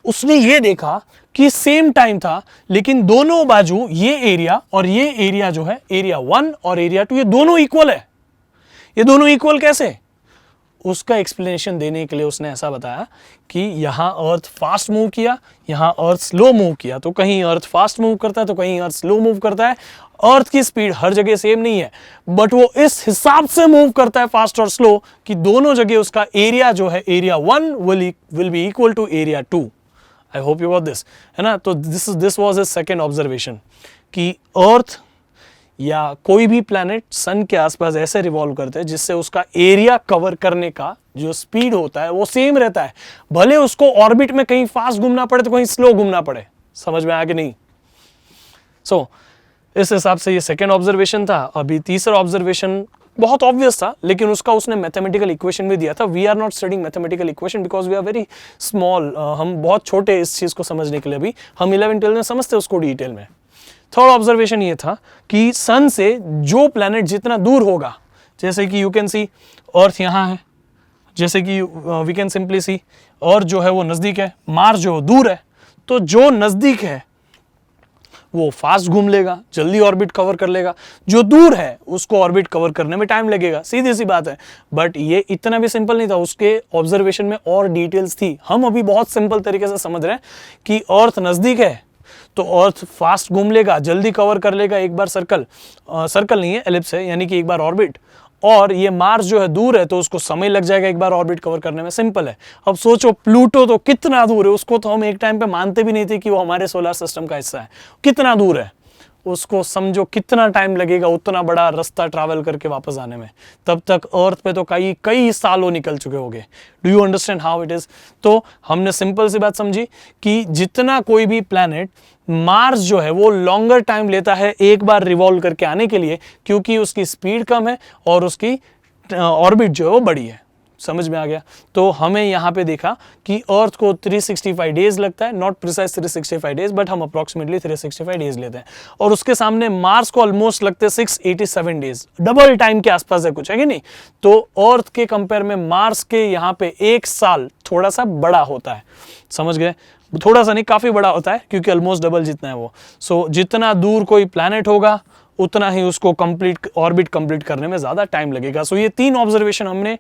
उसने ये देखा कि सेम टाइम था, लेकिन दोनों बाजू ये एरिया और ये एरिया जो है, एरिया 1 और एरिया 2, ये दोनों इक्वल है। ये दोनों इक्वल कैसे? उसका एक्सप्लेनेशन देने के लिए उसने ऐसा बताया कि यहां अर्थ फास्ट मूव किया, यहां अर्थ स्लो मूव किया, तो कहीं अर्थ फास्ट मूव करता है तो कहीं अर्थ स्लो मूव करता है। अर्थ की स्पीड हर जगह सेम नहीं है, बट वो इस हिसाब से मूव करता है फास्ट और स्लो कि दोनों जगह उसका एरिया जो है area 1 will be equal to area 2। I hope you got this, है ना। तो this was his second observation कि अर्थ या कोई भी प्लैनेट सन के आसपास ऐसे रिवॉल्व करते हैं जिससे उसका एरिया कवर करने का जो स्पीड होता है वो सेम रहता है, भले उसको ऑर्बिट में कहीं फास्ट घूमना पड़े तो कहीं स्लो घूमना पड़े। समझ में आया कि नहीं? सो इस हिसाब से ये सेकेंड ऑब्जर्वेशन था। अभी तीसरा ऑब्जर्वेशन बहुत ऑब्वियस था, लेकिन उसका उसने मैथमेटिकल इक्वेशन भी दिया था। We are not studying mathematical equation because we are very small, हम बहुत छोटे इस चीज को समझने के लिए। अभी हम 11-12 में समझते उसको डिटेल में। थर्ड ऑब्जर्वेशन ये था कि सन से जो प्लैनेट जितना दूर होगा, जैसे कि यू कैन सी अर्थ यहाँ है, जैसे कि वी कैन सिंपली सी, और जो है वो नजदीक है, मार्स जो दूर है। तो जो नजदीक है वो फास्ट घूम लेगा, जल्दी ऑर्बिट कवर कर लेगा, जो दूर है उसको ऑर्बिट कवर करने में टाइम लगेगा, सीधी सी बात है। बट ये इतना भी सिंपल नहीं था, उसके ऑब्जर्वेशन में और डिटेल्स थी। हम अभी बहुत सिंपल तरीके से समझ रहे हैं कि अर्थ नजदीक है तो अर्थ फास्ट घूम लेगा, जल्दी कवर कर लेगा एक बार सर्कल नहीं है, एलिप्स है, यानी कि एक बार ऑर्बिट। और ये मार्स जो है दूर है तो उसको समय लग जाएगा एक बार ऑर्बिट कवर करने में। सिंपल है। अब सोचो प्लूटो तो कितना दूर है, उसको तो हम एक टाइम पे मानते भी नहीं थे कि वो हमारे सोलर सिस्टम का हिस्सा है। कितना दूर है उसको समझो, कितना टाइम लगेगा उतना बड़ा रास्ता ट्रैवल करके वापस आने में। तब तक अर्थ पे तो कई सालों निकल चुके होंगे। Do you understand how it is? तो हमने सिंपल सी बात समझी कि जितना कोई भी प्लैनेट, मार्स जो है वो लॉन्गर टाइम लेता है एक बार रिवॉल्व करके आने के लिए, क्योंकि उसकी स्पीड कम है और उसकी ऑर्बिट जो है वो बड़ी है। समझ में आ गया? तो हमें यहाँ पे देखा कि अर्थ को 365 डेज लगता है, नॉट प्रिसाइज 365 डेज, बट हम अप्रोक्सीमेटली 365 डेज लेते हैं। और उसके सामने मार्स को ऑलमोस्ट लगते हैं 687 डेज, डबल टाइम के आसपास है कुछ, है कि नहीं? तो अर्थ के कंपेयर में मार्स के यहाँ पे एक साल थोड़ा सा बड़ा होता है। समझ गए? थोड़ा सा नहीं, काफी बड़ा होता है, क्योंकि ऑलमोस्ट डबल जितना है वो। सो जितना दूर कोई प्लैनेट होगा उतना ही उसको ऑर्बिट कंप्लीट करने में ज्यादा टाइम लगेगा। सो ये 3 ऑब्जर्वेशन हमने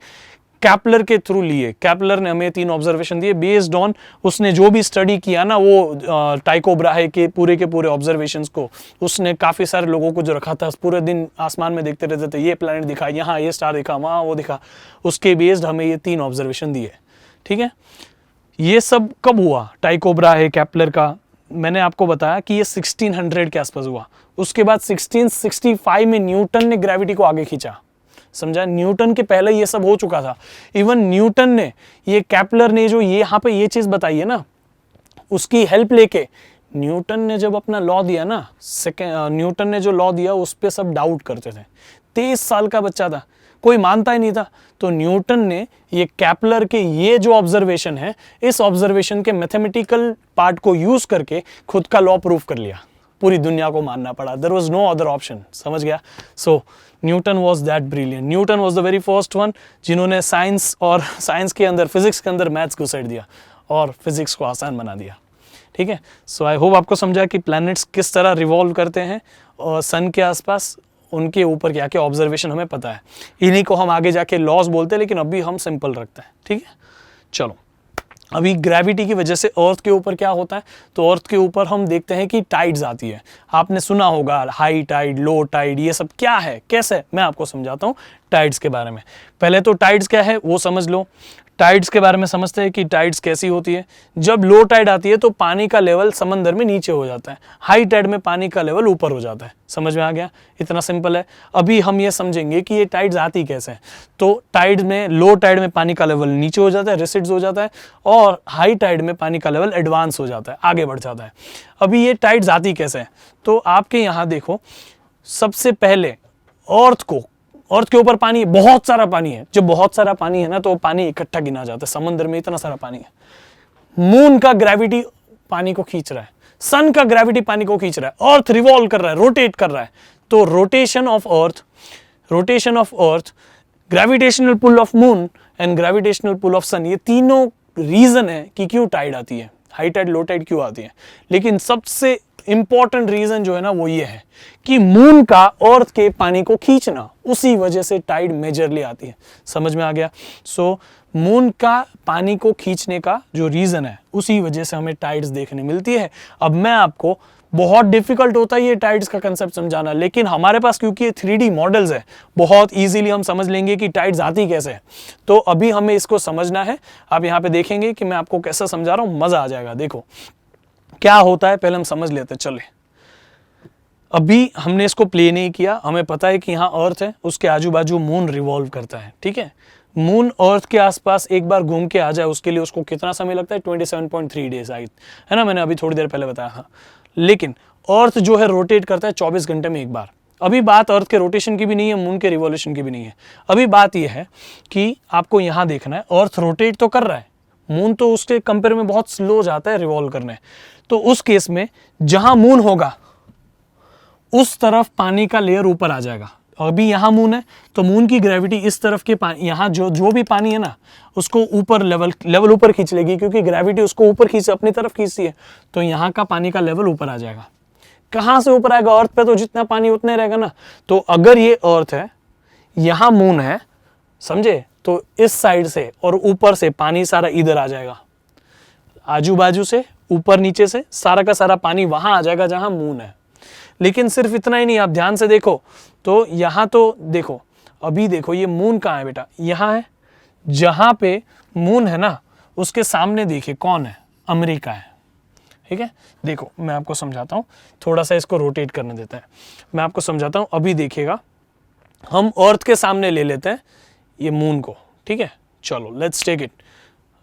कैपलर के थ्रू लिए। कैपलर ने हमें 3 ऑब्जर्वेशन दिए बेस्ड ऑन उसने जो भी स्टडी किया ना, वो टाइको ब्राहे के पूरे ऑब्जर्वेशंस को उसने काफी सारे लोगों को जो रखा था, पूरे दिन आसमान में देखते रहते थे, ये प्लैनेट दिखा, यहाँ ये स्टार दिखा, वहां वो दिखा, उसके बेस्ड हमें ये 3 ऑब्जर्वेशन दिए। ठीक है? ये सब कब हुआ? टाइको ब्राहे, कैपलर का मैंने आपको बताया कि ये 1600 के आसपास हुआ। उसके बाद 1665 में न्यूटन ने ग्रेविटी को आगे खींचा। समझा? न्यूटन के पहले ये सब हो चुका था। इवन न्यूटन ने, ये कैपलर ने जो ये यहाँ पे ये चीज बताई है ना, उसकी हेल्प लेके न्यूटन ने जब अपना लॉ दिया ना, न्यूटन ने जो लॉ दिया उस पर सब डाउट करते थे। 23 साल का बच्चा था, कोई मानता ही नहीं था। तो न्यूटन ने ये कैपलर के ये जो ऑब्जर्वेशन है, इस ऑब्जर्वेशन के मैथमेटिकल पार्ट को यूज करके खुद का लॉ प्रूफ कर लिया। पूरी दुनिया को मानना पड़ा। There was no other option. समझ गया? So Newton was that brilliant. Newton was the very first one जिन्होंने साइंस के अंदर, फिजिक्स के अंदर मैथ्स घुसेड़ दिया और फिजिक्स को आसान बना दिया। ठीक है? सो आई होप आपको समझा कि प्लैनेट्स किस तरह रिवॉल्व करते हैं और सन के आसपास, उनके ऊपर क्या क्या ऑब्जर्वेशन हमें पता है। इन्हीं को हम आगे जाके लॉस बोलते हैं, लेकिन अभी हम सिंपल रखते हैं। ठीक है? चलो, अभी ग्रेविटी की वजह से अर्थ के ऊपर क्या होता है, तो अर्थ के ऊपर हम देखते हैं कि टाइड्स आती है। आपने सुना होगा हाई टाइड, लो टाइड, ये सब क्या है, कैसे, मैं आपको समझाता हूँ टाइड्स के बारे में। पहले तो टाइड्स क्या है वो समझ लो। टाइड्स के बारे में समझते हैं कि टाइड्स कैसी होती है। जब लो टाइड आती है तो पानी का लेवल समंदर में नीचे हो जाता है, हाई टाइड में पानी का लेवल ऊपर हो जाता है। समझ में आ गया? इतना सिंपल है। अभी हम ये समझेंगे कि ये टाइड्स आती कैसे हैं। तो टाइड में, लो टाइड में पानी का लेवल नीचे हो जाता है, रिसिड्स हो जाता है, और हाई टाइड में पानी का लेवल एडवांस हो जाता है, आगे बढ़ जाता है। अभी ये टाइड्स आती कैसे हैं, तो आपके यहाँ देखो, सबसे पहले अर्थ के ऊपर पानी, बहुत सारा पानी है। जब बहुत सारा पानी है ना, तो पानी इकट्ठा गिना जाता है। समंदर में इतना सारा पानी है। मून का ग्रेविटी पानी को खींच रहा है, सन का ग्रेविटी पानी को खींच रहा है, अर्थ रिवॉल्व कर रहा है, रोटेट कर रहा है। तो rotation of earth, gravitational pull of moon and gravitational pull of sun, ये तीनों रीजन है कि क्यों टाइड आती है, हाई टाइड, लो टाइड क्यों आती है। लेकिन सबसे इंपॉर्टेंट रीजन जो है ना, वो ये है कि मून का अर्थ के पानी को खींचना, उसी वजह से टाइड मेजरली आती है। समझ में आ गया? सो मून का पानी को खींचने का जो रीजन है, उसी वजह से हमें टाइड्स देखने मिलती है। अब मैं आपको बहुत डिफिकल्ट होता है ये टाइड्स का कंसेप्ट समझाना, लेकिन हमारे पास क्योंकि ये 3D मॉडल्स है, बहुत इजीली हम समझ लेंगे कि टाइड्स आती कैसे है। तो अभी हमें इसको समझना है। आप यहाँ पे देखेंगे कि मैं आपको कैसा समझा रहा हूँ, मजा आ जाएगा। देखो क्या होता है, पहले हम समझ लेते हैं। चले, अभी हमने इसको प्ले नहीं किया, हमें पता है कि यहाँ अर्थ है, उसके आजू बाजू मून रिवॉल्व करता है, ठीक है। मून अर्थ के आसपास एक बार घूम के आ जाए, उसके लिए उसको कितना समय लगता है, 27.3 डेज है ना, मैंने अभी थोड़ी देर पहले बताया। हाँ, लेकिन अर्थ जो है रोटेट करता है 24 घंटे में एक बार। अभी बात अर्थ के रोटेशन की भी नहीं है, मून के रिवॉल्यूशन की भी नहीं है। अभी बात यह है कि आपको यहाँ देखना है, अर्थ रोटेट तो कर रहा है, मून तो उसके कंपेयर में बहुत स्लो जाता है रिवॉल्व करने। तो उस केस में जहां मून होगा उस तरफ पानी का लेयर ऊपर आ जाएगा। अभी यहाँ मून है तो मून की ग्रेविटी इस तरफ के पानी, यहाँ जो भी पानी है ना, उसको ऊपर लेवल ऊपर खींच लेगी, क्योंकि ग्रेविटी उसको ऊपर अपनी तरफ खींचती है। तो यहाँ का पानी का लेवल ऊपर आ जाएगा। कहाँ से ऊपर आएगा? अर्थ पे तो जितना पानी उतना रहेगा ना। तो अगर ये अर्थ है, यहाँ मून है, समझे, तो इस साइड से और ऊपर से पानी सारा इधर आ जाएगा, आजू बाजू से ऊपर नीचे से सारा का सारा पानी वहां आ जाएगा जहां मून है। लेकिन सिर्फ इतना ही नहीं, आप ध्यान से देखो तो यहाँ तो देखो, अभी देखो ये मून कहाँ है बेटा, यहाँ है। जहां पे मून है ना, उसके सामने देखिए कौन है, अमेरिका है, ठीक है। देखो मैं आपको समझाता हूँ, थोड़ा सा इसको रोटेट करने देते हैं, मैं आपको समझाता हूँ। अभी देखिएगा, हम अर्थ के सामने ले लेते हैं ये मून को, ठीक है। चलो let's take it,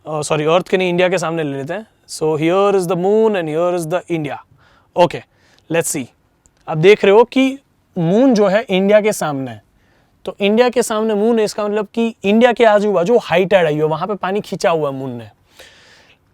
sorry earth के नहीं, इंडिया के सामने ले लेते हैं। So here is the moon and here is the India. Okay, let's see. आप देख रहे हो कि मून जो है इंडिया के सामने है, तो इंडिया के सामने मून है, इसका मतलब कि इंडिया के आजू बाजू हाई टाइड आई है, वहां पे पानी खींचा हुआ है मून ने।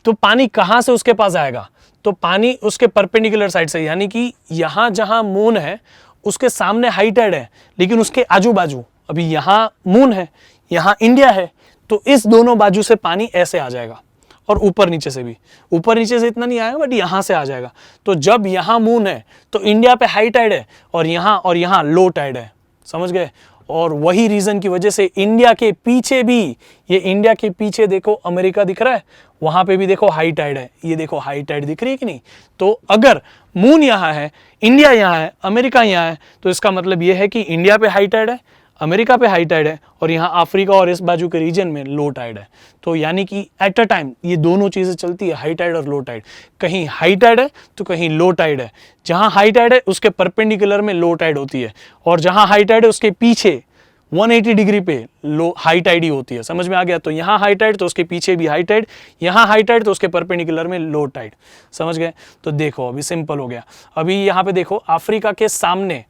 तो पानी कहां से उसके पास आएगा? तो पानी उसके परपेंडिकुलर साइड से, यानी कि यहां जहां मून है उसके सामने हाई टाइड है, लेकिन उसके आजू बाजू अभी यहां मून है, यहां इंडिया है, तो इस दोनों बाजू से पानी ऐसे आ जाएगा, और ऊपर नीचे से भी, ऊपर नीचे से इतना नहीं आएगा, बट यहां से आ जाएगा। तो जब यहां मून है तो इंडिया पे हाई टाइड है, और यहां लो टाइड है, समझ गए। और वही रीजन की वजह से इंडिया के पीछे भी, ये इंडिया के पीछे देखो अमेरिका दिख रहा है, वहां पे भी देखो हाई टाइड है, ये देखो हाई टाइड दिख रही है कि नहीं। तो अगर मून यहां है, इंडिया यहां है, अमेरिका यहां है, तो इसका मतलब यह है कि इंडिया पे हाई टाइड है, अमेरिका पे हाई टाइड है, और यहाँ अफ्रीका और इस बाजू के रीजन में लो टाइड है। तो यानी कि एट अ टाइम ये दोनों चीजें चलती है, हाई टाइड और लो टाइड। कहीं हाई टाइड है तो कहीं लो टाइड है। जहां हाई टाइड है उसके परपेंडिकुलर में लो टाइड होती है, और जहां हाई टाइड है उसके पीछे 180 डिग्री पे लो हाई टाइड ही होती है। समझ में आ गया? तो यहाँ हाई टाइड तो उसके पीछे भी हाई टाइड, यहाँ हाई टाइड तो उसके परपेंडिकुलर में लो टाइड। समझ गए? तो देखो अभी सिंपल हो गया। अभी यहाँ पे देखो, अफ्रीका के सामने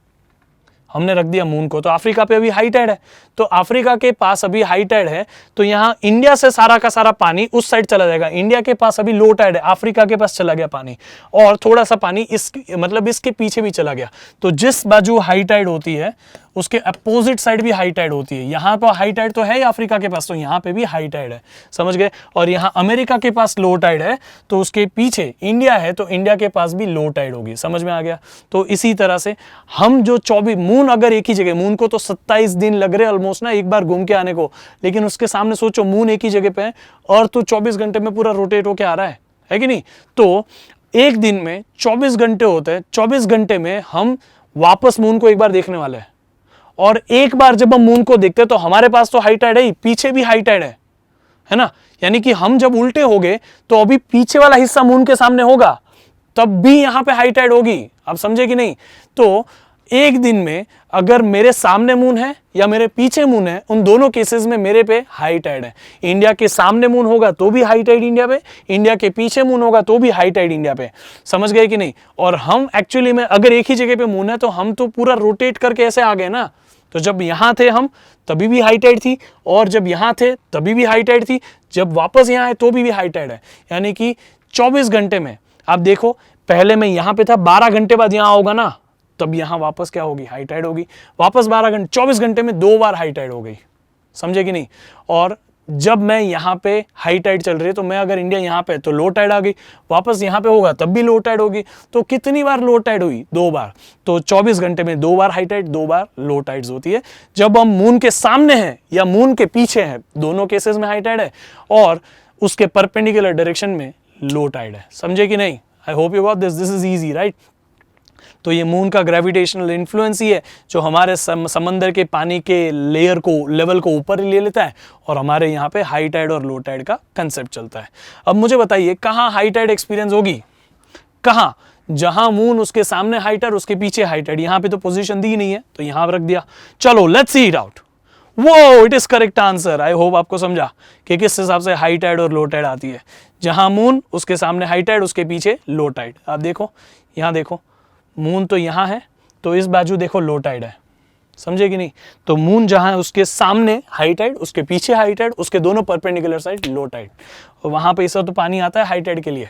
हमने रख दिया मून को, तो अफ्रीका पे अभी हाई टाइड है, तो अफ्रीका के पास अभी हाई टाइड है, तो यहाँ इंडिया से सारा का सारा पानी उस साइड चला जाएगा। इंडिया के पास अभी लो टाइड है, अफ्रीका के पास चला गया पानी, और थोड़ा सा पानी इसके पीछे भी चला गया। तो जिस बाजू हाई टाइड होती है उसके अपोजिट साइड भी हाई टाइड होती है। यहाँ पर हाई टाइड तो है अफ्रीका के पास, तो यहाँ पे भी हाई टाइड है। समझ गए? और यहाँ अमेरिका के पास लो टाइड है, तो उसके पीछे इंडिया है, तो इंडिया के पास भी लो टाइड होगी। समझ में आ गया? तो इसी तरह से हम जो 24 मून अगर एक ही जगह, मून को तो 27 दिन लग रहे ऑलमोस्ट ना एक बार घूम के आने को, लेकिन उसके सामने सोचो मून एक ही जगह पे है और तो 24 घंटे में पूरा रोटेट होके आ रहा है कि नहीं? तो एक दिन में 24 घंटे होते हैं, 24 घंटे में हम वापस मून को एक बार देखने वाले हैं। और एक बार जब हम मून को देखते हैं तो हमारे पास तो हाई टाइड है ही, पीछे भी हाई टाइड है ना। यानी कि हम जब उल्टे हो गए तो अभी पीछे वाला हिस्सा मून के सामने होगा, तब भी यहां पे हाई टाइड होगी। आप समझे कि नहीं? तो एक दिन में अगर मेरे सामने मून है या मेरे पीछे मून है, उन दोनों केसेस में मेरे पे हाई टाइड है। इंडिया के सामने मून होगा तो भी हाई टाइड इंडिया पे, इंडिया के पीछे मून होगा तो भी हाई टाइड इंडिया पे। समझ गए कि नहीं? और हम एक्चुअली में अगर एक ही जगह पे मून है तो हम तो पूरा रोटेट करके ऐसे आ गए ना। तो जब यहां थे हम तभी भी हाई टाइड थी, और जब यहां थे तभी भी हाई टाइड थी, जब वापस यहां आए तो भी हाई टाइड है। यानी कि 24 घंटे में आप देखो, पहले मैं यहां पे था, 12 घंटे बाद यहां होगा ना, तब यहां वापस क्या होगी? हाई टाइड होगी। वापस 24 घंटे में 2 बार हाई टाइड हो गई। समझे कि नहीं? और जब मैं यहां पे हाई टाइड चल रही है, तो मैं अगर इंडिया यहां पे तो लो टाइड आ गई, वापस यहां पे होगा तब भी लो टाइड होगी। तो कितनी बार लो टाइड हुई? 2 बार। तो 24 घंटे में 2 बार हाई टाइड, 2 बार लो टाइड्स होती है। जब हम मून के सामने हैं या मून के पीछे हैं, दोनों केसेस में हाई टाइड है, और उसके परपेंडिकुलर डायरेक्शन में लो टाइड है। समझे कि नहीं? आई hope you got this is easy, right? तो ये मून का ग्रेविटेशनल इन्फ्लुएंस ही है जो हमारे समंदर के पानी के लेयर को, लेवल को ऊपर ले लेता है और हमारे यहाँ पे हाई टाइड और लो टाइड का कंसेप्ट चलता है। अब मुझे बताइए कहाँ हाई टाइड एक्सपीरियंस होगी? कहाँ? जहां मून उसके सामने हाई टाइड, उसके पीछे हाई टाइड। यहां पे तो पोजीशन दी नहीं है तो यहां रख दिया। चलो लेट्स सी इट आउट। वो it is correct answer. I hope आपको समझा कि किस हिसाब से हाई टाइड और लो टाइड आती है। जहां मून उसके सामने हाई टाइड, उसके पीछे लो टाइड। आप देखो यहां देखो, मून तो यहां है तो इस बाजू देखो लो टाइड है, समझे कि नहीं? तो मून जहां है उसके सामने हाई टाइड, उसके पीछे हाई टाइड, उसके दोनों परपेंडिकुलर साइड लो टाइड। और वहां पे इस तो पानी आता है हाई टाइड के लिए,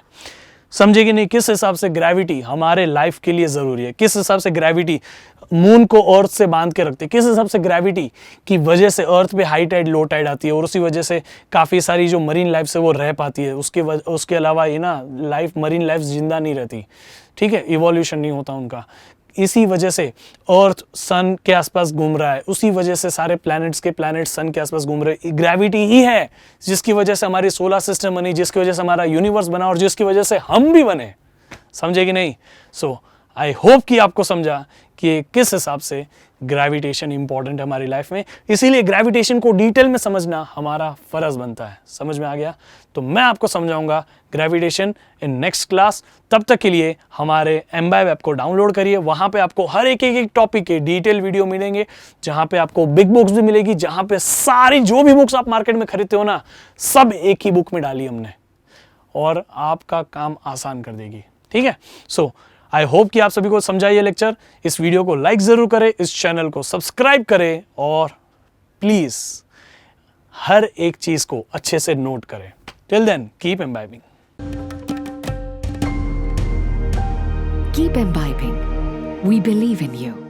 समझे कि नहीं? किस हिसाब से ग्रेविटी हमारे लाइफ के लिए जरूरी है, किस हिसाब से ग्रेविटी मून को अर्थ से बांध के रखती है, किस हिसाब से ग्रेविटी की वजह से अर्थ पे हाई टाइड लो टाइड आती है और उसी वजह से काफ़ी सारी जो मरीन लाइफ से वो रह पाती है। उसके अलावा ये ना लाइफ, मरीन लाइफ जिंदा नहीं रहती, ठीक है, इवोल्यूशन नहीं होता उनका। इसी वजह से अर्थ सन के आसपास घूम रहा है, उसी वजह से सारे प्लैनेट्स सन के आसपास घूम रहे हैं। ग्रेविटी ही है जिसकी वजह से हमारी सोलर सिस्टम बनी, जिसकी वजह से हमारा यूनिवर्स बना और जिसकी वजह से हम भी बने, समझे कि नहीं? सो आई होप कि आपको समझा कि किस हिसाब से ग्रेविटेशन इंपॉर्टेंट है हमारी लाइफ में। इसीलिए ग्रेविटेशन को डिटेल में समझना हमारा फर्ज बनता है। समझ में आ गया? तो मैं आपको समझाऊंगा ग्रेविटेशन इन नेक्स्ट क्लास। तब तक के लिए हमारे एम्बाइब ऐप को डाउनलोड करिए। वहां पे आपको हर एक टॉपिक के डिटेल वीडियो मिलेंगे, जहां पे आपको बिग बुक्स भी मिलेगी, जहां पे सारी जो भी बुक्स आप मार्केट में खरीदते हो ना, सब एक ही बुक में डाली हमने और आपका काम आसान कर देगी, ठीक है? सो आई होप कि आप सभी को समझा ये लेक्चर। इस वीडियो को लाइक जरूर करें, इस चैनल को सब्सक्राइब करें और प्लीज हर एक चीज को अच्छे से नोट करें। Till then keep imbibing. Keep imbibing. We believe in you.